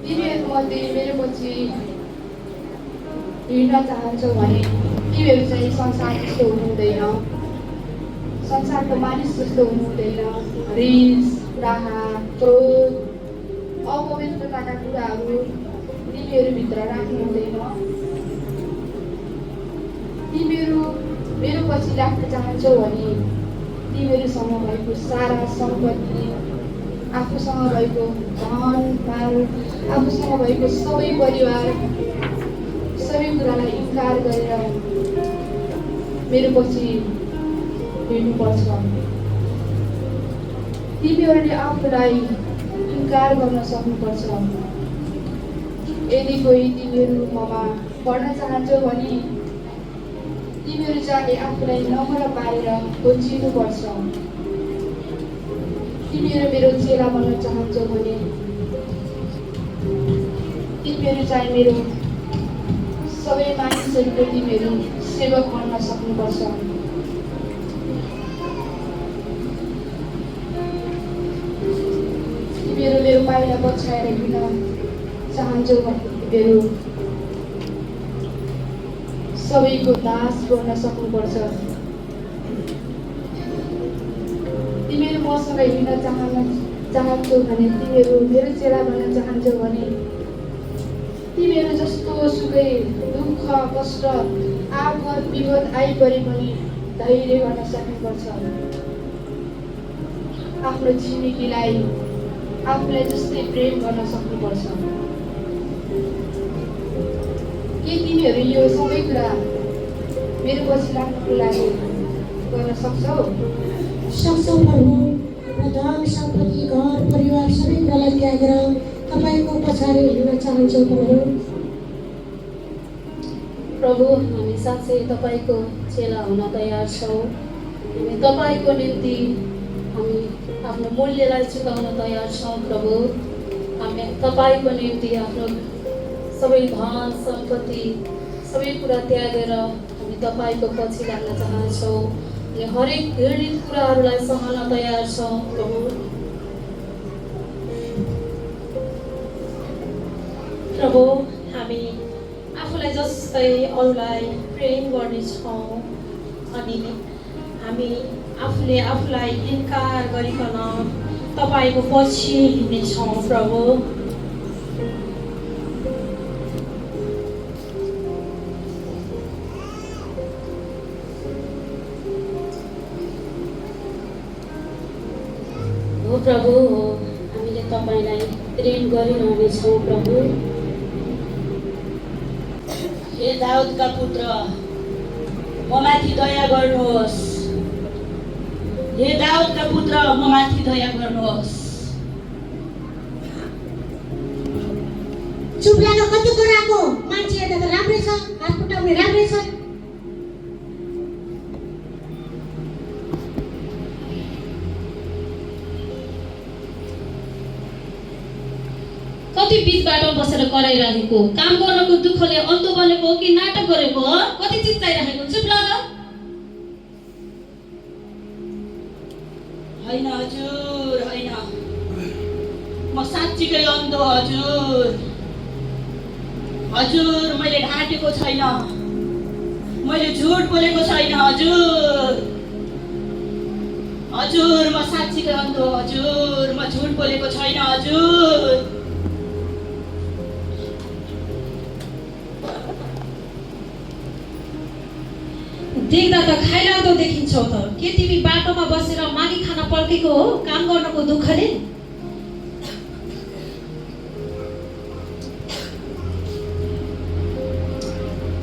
तिमीहरूमध्ये मेरो पछि हिँड्न चाहन्छौ भने तिमीहरू चाहिँ संसार जस्तो हुनु हुँदैन, संसारको मानिस जस्तो हुनु हुँदैन। रिस, राह, क्रोध, अपवित्रताका कुराहरू तिमीहरूभित्र राख्नु हुँदैन। तिमीहरू मेरो पछि लाग्न चाहन्छौ भने तिमीहरूसँग भएको सारा सम्पत्ति, आफूसँग भएको धन माल, आफूसँग भएको सबै परिवार, सबै कुरालाई इन्कार गरेर मेरो पछि हिँड्नुपर्छ। तिमीहरूले आफूलाई इन्कार गर्न सक्नुपर्छ। यदि कोही तिमीहरू ममा पढ्न चाहन्छौ भने तिमीहरू चाहिँ आफूलाई नम्र पारेर खोजिनुपर्छ। तिमीहरू मेरो चेला बन्न चाहन्छौ भने तिमीहरू चाहिँ मेरो सबै मानिसहरूको तिमीहरू सेवक बन्न सक्नुपर्छ। तिमीहरू मेरो पाइला पछ्याएर हिँड्न चाहन्छौ भने तिमीहरू सबैको दास बन्न सक्नुपर्छ। तिमीहरू मसँग हिँड्न चाहन्छौ भने तिमीहरू मेरो चेला बन्न चाहन्छौ भने तिमीहरू जस्तो सुकै दुःख कष्ट आपद विपद आइपरे पनि धैर्य गर्न सक्नुपर्छ। आफ्नो छिमेकीलाई आफूलाई जस्तै प्रेम गर्न सक्नुपर्छ। के तिमीहरू यो सबै कुरा मेरो पछि लाग्नको लागि गर्न सक्छौ? सक्छौँ प्रभु। र धन सम्पत्ति घर परिवार सबै कुरालाई त्यागेर तपाईँको पछाडि हिँड्न चाहन्छौँ प्रभु। प्रभु, हामी साँच्चै तपाईँको चेला हुन तयार छौँ। हामी तपाईँको निम्ति हामी आफ्नो मूल्यलाई चुकाउन तयार छौँ प्रभु। हामी तपाईँको निम्ति आफ्नो सबै धन सम्पत्ति सबै कुरा त्यागेर हामी तपाईँको पछि लाग्न चाहन्छौँ। अनि हरेक घृणित कुराहरूलाई सहन तयार छौँ प्रभु। प्रभु, हामी आफूलाई जस्तै अरूलाई प्रेम गर्नेछौँ अनि हामी आफूले आफूलाई इन्कार गरिकन तपाईँको पछि हिँड्नेछौँ प्रभु। हो प्रभु, हो हामीले तपाईँलाई प्रेम गरिरहनेछौँ प्रभु। हे दाउदका पुत्र, ममाथि दया गर्नुहोस्। हे दाउदका पुत्र, ममाथि दया गर्नुहोस्। चुप लाग, कति कुराको मान्छे हेर्दा त राम्रै छ, हात खुट्टाउने राम्रै छ। कति बिच बाटो बसेर कराइरहेको, काम गर्नको दुःखले अन्त बनेको हो कि नाटक गरेको हो? कति चिच्चाइरहेको? चुप लाग। होइन हजुर, होइन, म साँच्चीकै अन्ध हजुर। हजुर, मैले ढाँटेको छैन, मैले झुट बोलेको छैन हजुर। हजुर, म साँच्चीकै अन्ध हजुर, म झुट बोलेको छैन हजुर। देख्दा त खाइलाग्दो देखिन्छौ त। के तिमी बाटोमा बसेर मागी खान पल्केको हो काम गर्नको दुःखले?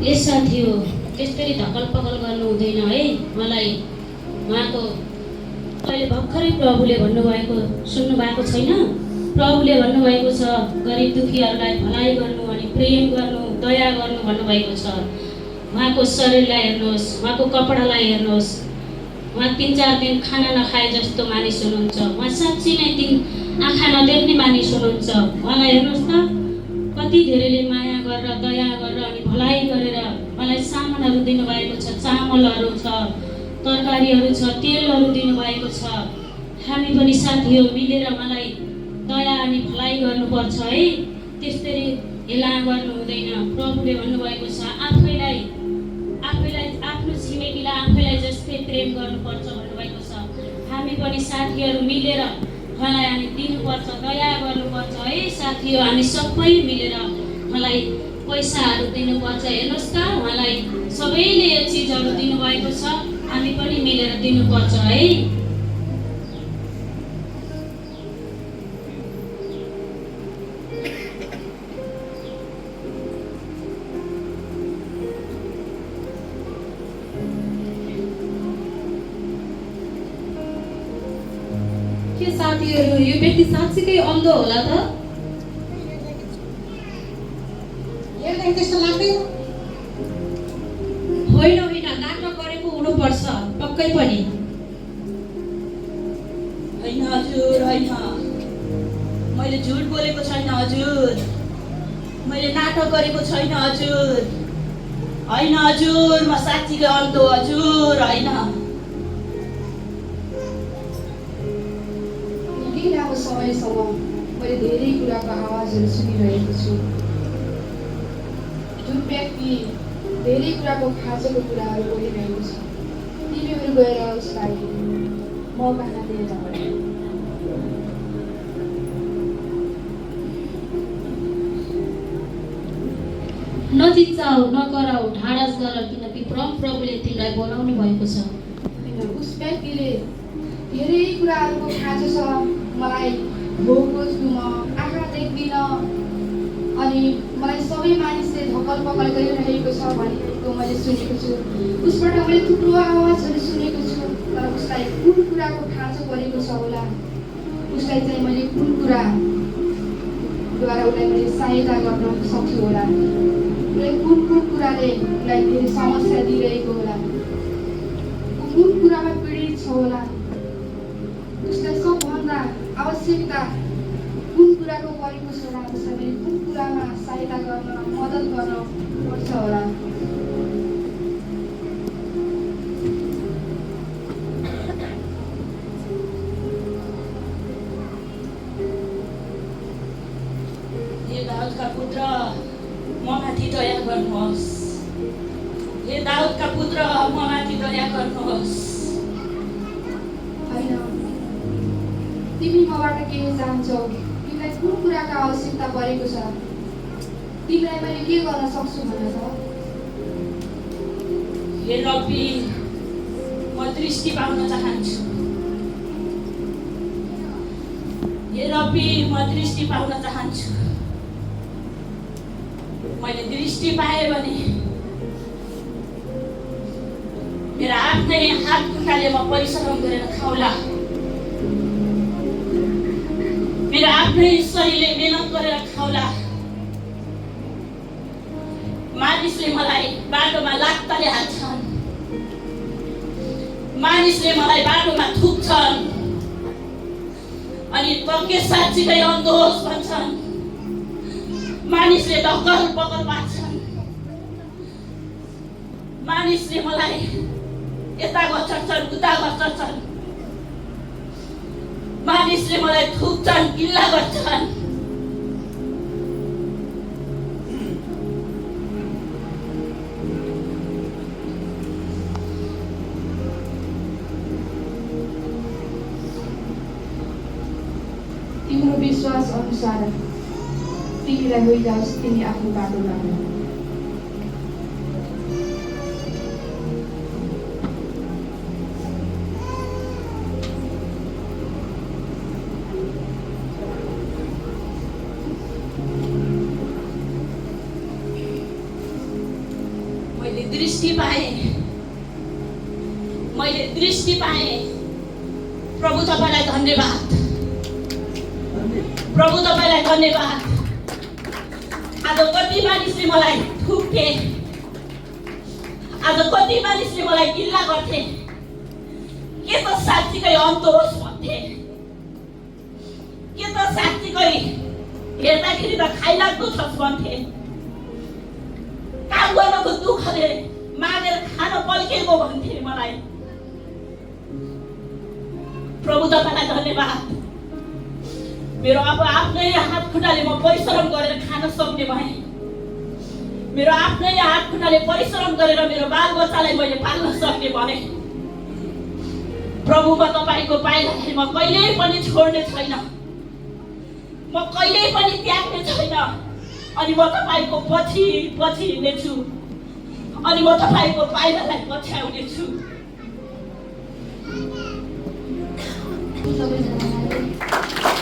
ए साथी हो, त्यसरी ढकल पकल गर्नु हुँदैन है। मलाई उहाँको अहिले भर्खरै प्रभुले भन्नुभएको सुन्नु भएको छैन? प्रभुले भन्नुभएको छ गरिब दुखीहरूलाई भलाइ गर्नु अनि प्रेम गर्नु दया गर्नु भन्नुभएको छ। उहाँको शरीरलाई हेर्नुहोस्, उहाँको कपडालाई हेर्नुहोस्। उहाँ 3-4 दिन खाना नखाए जस्तो मानिस हुनुहुन्छ। उहाँ साँच्ची नै 3 आँखा नदेख्ने मानिस हुनुहुन्छ। उहाँलाई हेर्नुहोस् त, कति धेरैले माया गरेर दया गरेर अनि भलाइ गरेर मलाई सामानहरू दिनुभएको छ। चामलहरू छ, तरकारीहरू छ, तेलहरू दिनुभएको छ। हामी पनि साथीहरू मिलेर मलाई दया अनि भलाइ गर्नुपर्छ है। त्यसरी हेला गर्नु हुँदैन। प्रभुले भन्नुभएको छ आफैलाई आफ्नो छिमेकीलाई आफैलाई जस्तै प्रेम गर्नुपर्छ भन्नुभएको छ। हामी पनि साथीहरू मिलेर उहाँलाई हामी दिनुपर्छ, दया गर्नुपर्छ है साथीहरू। हामी सबै मिलेर उहाँलाई पैसाहरू दिनुपर्छ। हेर्नुहोस् त उहाँलाई सबैले यो चिजहरू दिनुभएको छ, हामी पनि मिलेर दिनुपर्छ है। के साथीहरू यो व्यक्ति साँच्चीकै अन्धो होला त? हेर्दा त्यस्तो लाग्दैन। होइन होइन, नाटक गरेको हुनुपर्छ पक्कै पनि। होइन हजुर, होइन, मैले झुट बोलेको छैन हजुर, मैले नाटक गरेको छैन हजुर, होइन हजुर, म साँच्चीकै अन्धो हजुर, होइन। निकै लामो समयसम्म मैले धेरै कुराको आवाजहरू सुनिरहेको छु। जुन व्यक्ति धेरै कुराको खाँचोको कुराहरू बोलिरहेको छ, तिमीहरू गएर उसलाई मौका नदिएर होला। नचिच्चाऊ, नकराऊ, ढाडस गर, किनकि प्रभुले तिमीलाई बोलाउनु भएको छ। उस व्यक्तिले धेरै कुराहरूको खाँचो छ, मलाई भोको छु, म आँखा देख्दिनँ, अनि मलाई सबै मानिसले धकल पकल गरिरहेको छ भनिरहेको मैले सुनेको छु। उसबाट मैले थुप्रो आवाजहरू सुनेको छु, तर उसलाई कुन कुराको खाँचो परेको छ होला, उसलाई चाहिँ मैले कुन कुराद्वारा उसलाई मैले सहायता गर्न सक्छु होला, उसलाई कुन कुराले उसलाई धेरै समस्या दिइरहेको होला, कुन कुरामा पीडित छ होला, उसलाई सबभन्दा आवश्यकता कुन कुराको परेको छ होला, उसलाई मैले कुन कुरामा सहायता गर्न मद्दत गर्न पर्छ होला। हे दाउदका पुत्र, म माथि दया गर्नुहोस्। हे दाउदका पुत्र, म माथि दया गर्नुहोस्। होइन, तिमी मबाट के चाहन्छौ? तिमीलाई कुन कुराको आवश्यकता परेको छ? तिमीलाई मैले के गर्न सक्छु भन्न छ? हे रब्बी, म दृष्टि पाउन चाहन्छु। हे रब्बी, म दृष्टि पाउन चाहन्छु। मैले दृष्टि पाएँ भने मेरा आफ्नै हात खुट्टाले म परिश्रम गरेर खाउला, मेरो आफ्नै शरीरले मेहनत गरेर खाउला। मानिसले मलाई बाटोमा लात्ताले हाल्छन्, मानिसले मलाई बाटोमा थुक्छन्, अनि त के साँच्चीकै अन्धो होस् भन्छन्। मानिसले ढकल पकल पार्छन्, मानिसले मलाई यता घचर्छन्, उता घचर्छन्, मानिसले मलाई थुक्छन्, गिल्ला गर्छन्। तिम्रो विश्वास अनुसार तिमीलाई होइजाओस्, तिमी आफ्नो बाटोमा हो। मैले दृष्टि पाएँ, मैले दृष्टि पाएँ। प्रभु तपाईँलाई धन्यवाद, प्रभु तपाईँलाई धन्यवाद। आज कति मानिसले मलाई थुक्थे, आज कति मानिसले मलाई गिल्ला गर्थे, के त साँच्चीकै अन्धो होस् भन्थे, के त साँच्चीकै हेर्दाखेरि त खाइलाग्दो छस् भन्थे। काम गर्नको दुःखले मागेर खान पल्केको भन्थे मलाई। प्रभु तपाईँलाई धन्यवाद, मेरो अब आफ्नै हात खुट्टाले म परिश्रम गरेर खान सक्ने भएँ। मेरो आफ्नै हात खुट्टाले परिश्रम गरेर मेरो बालबच्चालाई मैले पाल्न सक्ने भने प्रभुमा तपाईँको पाइलालाई म कहिल्यै पनि छोड्ने छैन, म कहिल्यै पनि त्याग्ने छैन। अनि म तपाईँको पछि पछि हिँड्नेछु, अनि म तपाईँको पाइलालाई पछ्याउनेछु। सबैजनालाई